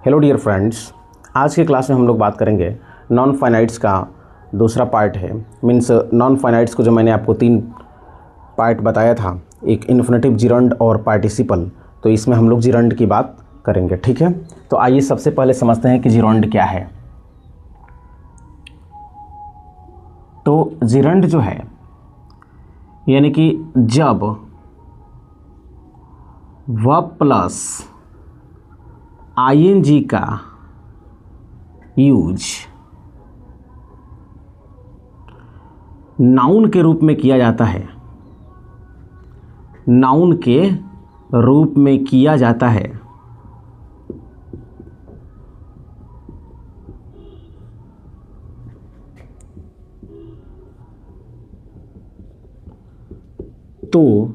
Hello dear friends, आज के class में हम लोग बात करेंगे नॉन फाइनाइट्स का दूसरा पार्ट है। मीन्स नॉन फाइनाइट्स को जो मैंने आपको 3 पार्ट बताया था, एक इन्फिनेटिव, जिरंड और पार्टिसिपल, तो इसमें हम लोग जिरंड की बात करेंगे। ठीक है, तो आइए सबसे पहले समझते हैं कि जिरंड क्या है। तो जिरंड जो है यानी कि जब वर्ब प्लस आईएनजी का यूज नाउन के रूप में किया जाता है, नाउन के रूप में किया जाता है, तो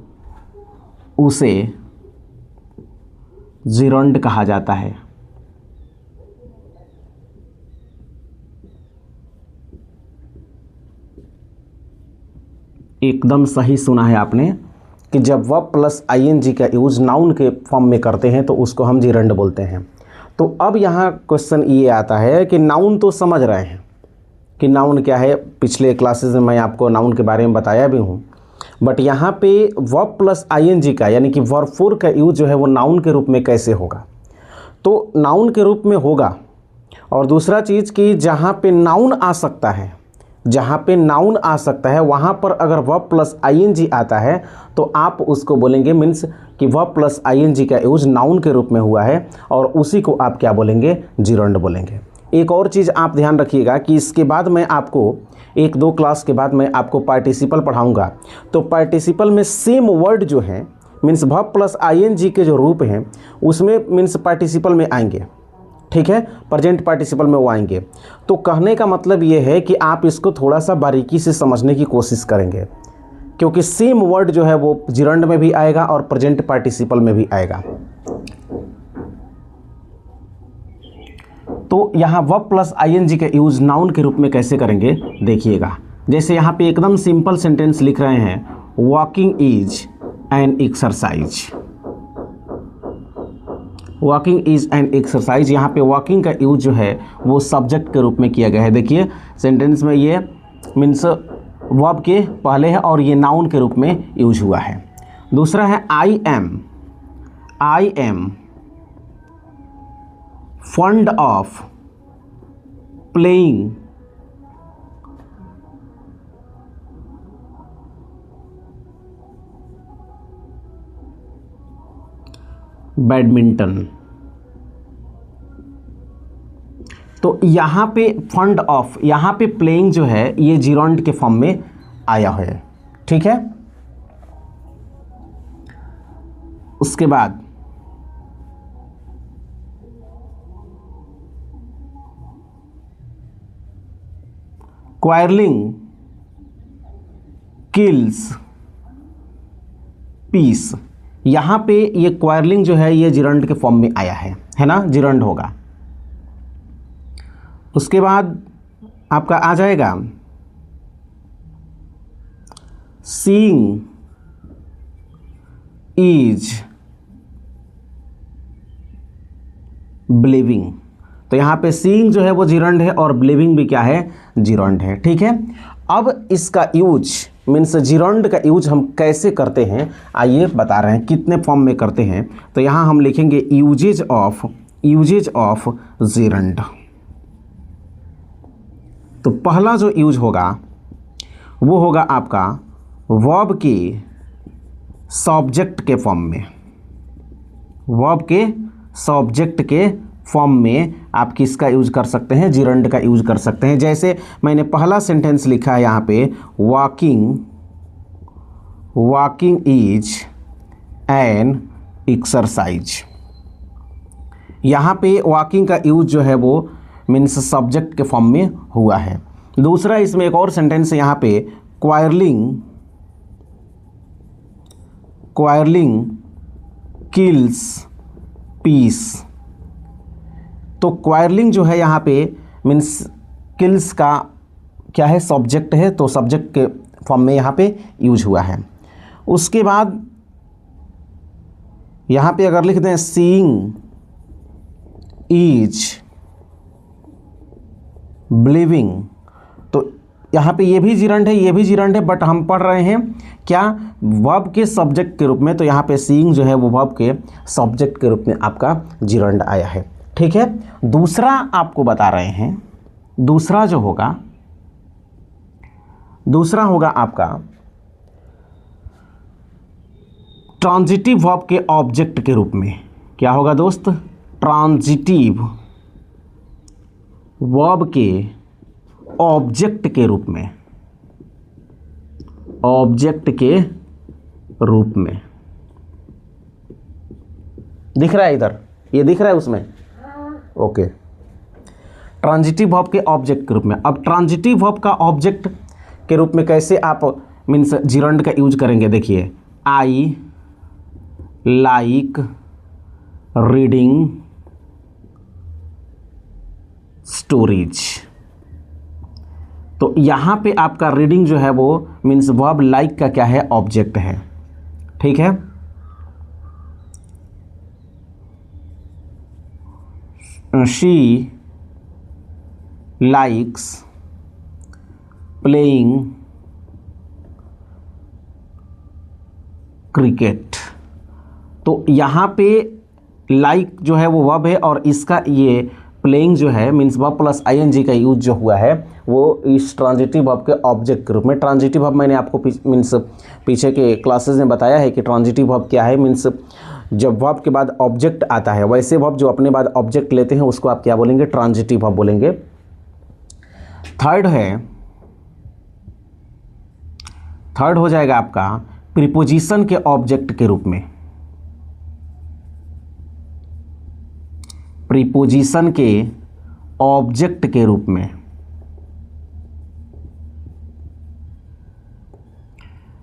उसे जिरंड कहा जाता है। एकदम सही सुना है आपने कि जब वर्ब प्लस आईएनजी का यूज नाउन के फॉर्म में करते हैं तो उसको हम जिरंड बोलते हैं। तो अब यहाँ क्वेश्चन ये आता है कि नाउन तो समझ रहे हैं कि नाउन क्या है, पिछले क्लासेस में मैं आपको नाउन के बारे में बताया भी हूँ, बट यहाँ पे वर्ब प्लस आईएनजी का यानी कि वर्ब 4 का यूज जो है वो नाउन के रूप में कैसे होगा। तो नाउन के रूप में होगा, और दूसरा चीज़ कि जहाँ पे नाउन आ सकता है, जहाँ पे नाउन आ सकता है वहाँ पर अगर वर्ब प्लस आईएनजी आता है तो आप उसको बोलेंगे, मीन्स कि वर्ब प्लस आईएनजी का यूज नाउन के रूप में हुआ है, और उसी को आप क्या बोलेंगे, जिरंड बोलेंगे। एक और चीज़ आप ध्यान रखिएगा कि इसके बाद मैं आपको 1-2 क्लास के बाद मैं आपको पार्टिसिपल पढ़ाऊँगा। तो पार्टिसिपल में सेम वर्ड जो है, मीन्स वर्ब प्लस आईएनजी के जो रूप हैं उसमें मीन्स पार्टिसिपल में आएंगे। ठीक है, प्रेजेंट पार्टिसिपल में वो आएंगे। तो कहने का मतलब ये है कि आप इसको थोड़ा सा बारीकी से समझने की कोशिश करेंगे, क्योंकि सेम वर्ड जो है वो जिरंड में भी आएगा और प्रेजेंट पार्टिसिपल में भी आएगा। तो यहाँ वर्ब प्लस आईएनजी का यूज नाउन के रूप में कैसे करेंगे देखिएगा। जैसे यहाँ पे एकदम सिंपल सेंटेंस लिख रहे हैं, walking is an exercise. Walking is an exercise, यहाँ पे वॉकिंग का यूज जो है वो सब्जेक्ट के रूप में किया गया है। देखिए सेंटेंस में ये मीन्स वर्ब के पहले है और ये नाउन के रूप में यूज हुआ है। दूसरा है I am fund of playing badminton. तो यहाँ पे फंड ऑफ, यहाँ पे प्लेइंग जो है ये जिरंड के फॉर्म में आया है। ठीक है, उसके बाद क्वारलिंग किल्स पीस। यहाँ पे ये क्वारलिंग जो है ये जिरंड के फॉर्म में आया है ना, जिरंड होगा। उसके बाद आपका आ जाएगा सीइंग इज बिलीविंग। तो यहाँ पे सीइंग जो है वो जिरंड है और बिलीविंग भी क्या है, जिरंड है। ठीक है, अब इसका यूज मीन्स जिरंड का यूज हम कैसे करते हैं आइए बता रहे हैं, कितने फॉर्म में करते हैं। तो यहाँ हम लिखेंगे यूजेज ऑफ जिरंड। तो पहला जो यूज होगा वो होगा आपका वर्ब के सब्जेक्ट के फॉर्म में, वर्ब के सब्जेक्ट के फॉर्म में आप किसका यूज कर सकते हैं, जिरंड का यूज कर सकते हैं। जैसे मैंने पहला सेंटेंस लिखा है यहाँ पे, वॉकिंग इज एन एक्सरसाइज। यहाँ पे वॉकिंग का यूज जो है वो मीन्स सब्जेक्ट के फॉर्म में हुआ है। दूसरा इसमें एक और सेंटेंस है यहाँ पे, क्वारलिंग किल्स पीस। तो क्वारलिंग जो है यहाँ पे मीन्स किल्स का क्या है, सब्जेक्ट है, तो सब्जेक्ट के फॉर्म में यहाँ पे यूज हुआ है। उसके बाद यहाँ पे अगर लिख दें सीइंग इज बिलीविंग। तो यहाँ पे ये भी जिरंड है, ये भी जिरंड है, बट हम पढ़ रहे हैं क्या, वर्ब के सब्जेक्ट के रूप में। तो यहाँ पे सीइंग जो है वो वर्ब के सब्जेक्ट के रूप में आपका जिरंड आया है। ठीक है, दूसरा आपको बता रहे हैं, दूसरा जो होगा, दूसरा होगा आपका ट्रांजिटिव वर्ब के ऑब्जेक्ट के रूप में। क्या होगा दोस्त, ट्रांजिटिव वर्ब के ऑब्जेक्ट के रूप में, ऑब्जेक्ट के रूप में। दिख रहा है इधर, ये दिख रहा है उसमें, ओके। ट्रांजिटिव वर्ब के ऑब्जेक्ट के रूप में। अब ट्रांजिटिव वर्ब का ऑब्जेक्ट के रूप में कैसे आप मीन्स जिरंड का यूज करेंगे, देखिए, आई लाइक रीडिंग स्टोरीज। तो यहाँ पे आपका रीडिंग जो है वो मीन्स वर्ब लाइक का क्या है, ऑब्जेक्ट है। ठीक है, शी लाइक्स प्लेइंग क्रिकेट। तो यहाँ पे लाइक जो है वो वर्ब है और इसका ये प्लेइंग जो है मीन्स वर्ब प्लस आईएनजी का यूज जो हुआ है वो इस ट्रांजिटिव वर्ब के ऑब्जेक्ट के रूप में। ट्रांजिटिव वर्ब मैंने आपको मीन्स पीछे के क्लासेस में बताया है कि ट्रांजिटिव वर्ब क्या है, मीन्स जब वर्ब के बाद ऑब्जेक्ट आता है, वैसे वर्ब जो अपने बाद ऑब्जेक्ट लेते हैं उसको आप क्या बोलेंगे, ट्रांजिटिव वर्ब बोलेंगे। थर्ड हो जाएगा आपका प्रीपोजिशन के ऑब्जेक्ट के रूप में। प्रीपोजिशन के ऑब्जेक्ट के रूप में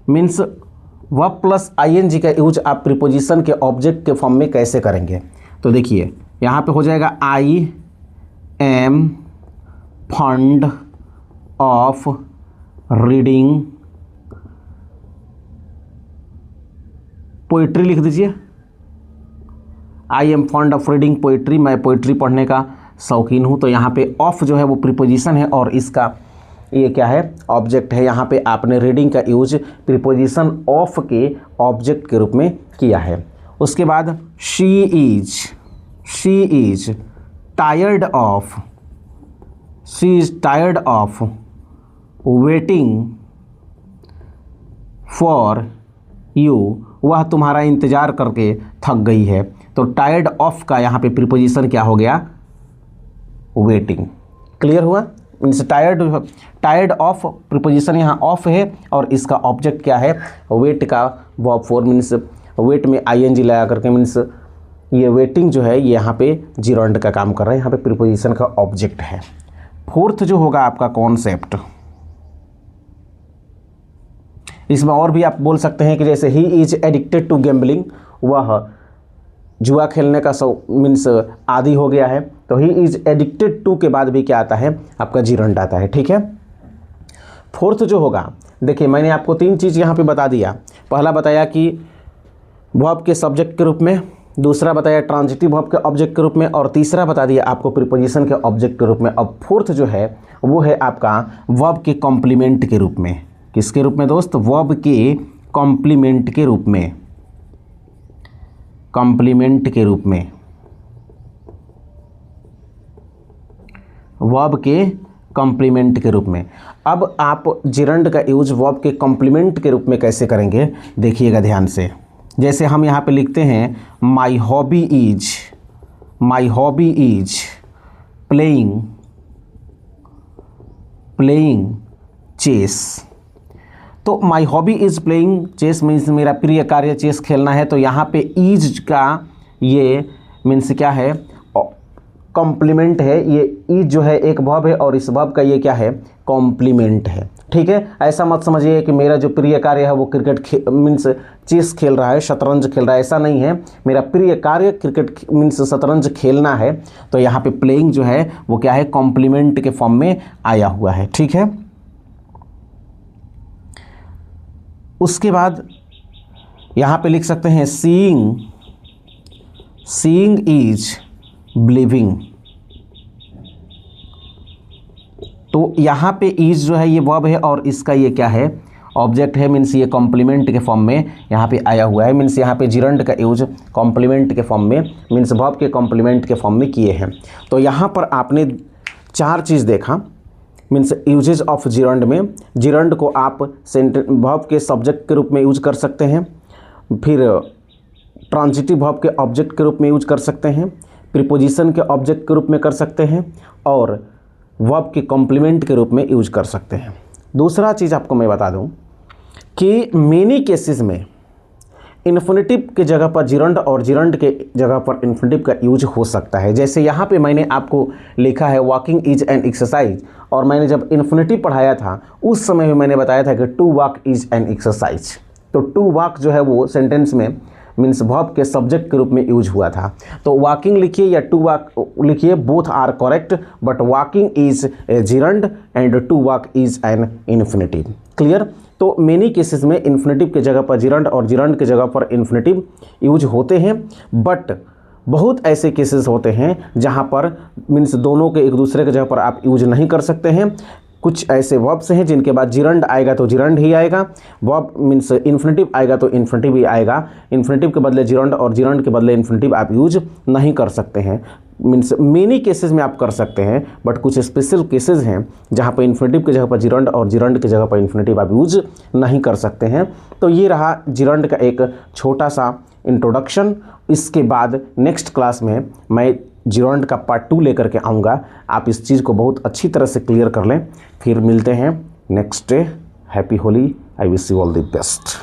मीन्स वर्ब प्लस आईएनजी का यूज आप प्रीपोजिशन के ऑब्जेक्ट के फॉर्म में कैसे करेंगे। तो देखिए यहाँ पे हो जाएगा I am fund of reading poetry, लिख दीजिए, I am fond of reading poetry, मैं पोइट्री पढ़ने का शौकीन हूँ। तो यहाँ पे ऑफ जो है वो प्रीपोजिशन है और इसका ये क्या है, ऑब्जेक्ट है। यहाँ पे आपने रीडिंग का यूज प्रीपोजिशन ऑफ के ऑब्जेक्ट के रूप में किया है। उसके बाद she is tired of waiting for you, वह तुम्हारा इंतज़ार करके थक गई है। तो टायर्ड ऑफ का यहाँ पे प्रीपोजिशन क्या हो गया, वेटिंग। क्लियर हुआ, मीन्स टायर्ड ऑफ प्रीपोजिशन यहाँ ऑफ है और इसका ऑब्जेक्ट क्या है, वेट का वर्ब फॉर्म, मीन्स वेट में आईएनजी लगा करके, मीन्स ये वेटिंग जो है ये यहाँ पे जिरंड का काम कर रहा है, यहाँ पे प्रीपोजिशन का ऑब्जेक्ट है। फोर्थ जो होगा आपका कॉन्सेप्ट, इसमें और भी आप बोल सकते हैं कि जैसे ही इज एडिक्टेड टू गैम्बलिंग, वह जुआ खेलने का मीन्स आदी हो गया है। तो ही इज एडिक्टेड टू के बाद भी क्या आता है, आपका जिरंड आता है। ठीक है, फोर्थ जो होगा, देखिए मैंने आपको 3 चीज़ यहाँ पे बता दिया। पहला बताया कि वर्ब के सब्जेक्ट के रूप में, दूसरा बताया ट्रांजिटिव वर्ब के ऑब्जेक्ट के रूप में और तीसरा बता दिया आपको प्रीपोजिशन के ऑब्जेक्ट के रूप में। अब फोर्थ जो है वो है आपका वर्ब के कॉम्प्लीमेंट के रूप में। किसके रूप में दोस्त, वर्ब के कॉम्प्लीमेंट के रूप में, कॉम्प्लीमेंट के रूप में, वर्ब के कॉम्प्लीमेंट के रूप में। अब आप जिरंड का यूज वर्ब के कॉम्प्लीमेंट के रूप में कैसे करेंगे, देखिएगा ध्यान से। जैसे हम यहाँ पे लिखते हैं my hobby is playing chess. तो my hobby is playing chess means मेरा प्रिय कार्य चेस खेलना है। तो यहाँ पे ईज का ये मीन्स क्या है, कॉम्प्लीमेंट है। ये ईज जो है एक वर्ब है और इस वर्ब का ये क्या है, कॉम्प्लीमेंट है। ठीक है, ऐसा मत समझिए कि मेरा जो प्रिय कार्य है वो क्रिकेट मीन्स चेस खेल रहा है, शतरंज खेल रहा है, ऐसा नहीं है। मेरा प्रिय कार्य क्रिकेट मीन्स शतरंज खेलना है। तो यहाँ पे प्लेइंग जो है वो क्या है, कॉम्प्लीमेंट के फॉर्म में आया हुआ है। ठीक है, उसके बाद यहाँ पे लिख सकते हैं सीइंग इज बिलीविंग। तो यहाँ पे इज जो है ये वर्ब है और इसका ये क्या है, ऑब्जेक्ट है, मीन्स ये कॉम्प्लीमेंट के फॉर्म में यहाँ पे आया हुआ है। मीन्स यहाँ पे जिरंड का यूज कॉम्प्लीमेंट के फॉर्म में, मीन्स वर्ब के कॉम्प्लीमेंट के फॉर्म में किए हैं। तो यहाँ पर आपने 4 चीज़ देखा, मीन्स यूजेज ऑफ जिरंड में जिरंड को आप वर्ब के सब्जेक्ट के रूप में यूज कर सकते हैं, फिर ट्रांजिटिव वर्ब के ऑब्जेक्ट के रूप में यूज कर सकते हैं, प्रीपोजिशन के ऑब्जेक्ट के रूप में कर सकते हैं और वर्ब के कॉम्प्लीमेंट के रूप में यूज कर सकते हैं। दूसरा चीज़ आपको मैं बता दूं कि मेनी केसेस में इन्फिनेटिव के जगह पर जिरंड और जिरंड के जगह पर इन्फिनेटिव का यूज हो सकता है। जैसे यहाँ पे मैंने आपको लिखा है वॉकिंग इज एन एक्सरसाइज, और मैंने जब इन्फिनेटिव पढ़ाया था उस समय भी मैंने बताया था कि to walk is an exercise. तो टू वॉक जो है वो सेंटेंस में मीन्स वर्ब के सब्जेक्ट के रूप में यूज हुआ था। तो वॉकिंग लिखिए या टू वॉक लिखिए, both are correct, but walking is a gerund and to walk is an infinitive. Clear. तो मेनी केसेस में इन्फिनेटिव के जगह पर जिरंड और जिरंड के जगह पर इन्फिनेटिव यूज होते हैं, बट बहुत ऐसे केसेस होते हैं जहां पर मीन्स दोनों के एक दूसरे के जगह पर आप यूज नहीं कर सकते हैं। कुछ ऐसे वर्ब्स हैं जिनके बाद जिरंड आएगा तो जिरंड ही आएगा, वर्ब मीन्स इन्फिनेटिव आएगा तो इन्फिनेटिव ही आएगा, इन्फिनेटिव के बदले जिरंड और जिरंड के बदले इन्फिनेटिव आप यूज नहीं कर सकते हैं। मीन्स मेनी केसेस में आप कर सकते हैं, बट कुछ स्पेशल केसेस हैं जहाँ पर इन्फिनेटिव की जगह पर जिरंड और जिरंड की जगह पर इन्फिनेटिव आप यूज नहीं कर सकते हैं। तो ये रहा जिरंड का एक छोटा सा इंट्रोडक्शन। इसके बाद नेक्स्ट क्लास में मैं जिरंड का पार्ट 2 लेकर के आऊँगा। आप इस चीज़ को बहुत अच्छी तरह से क्लियर कर लें। फिर मिलते हैं next day. Happy Holi. I wish you all the best.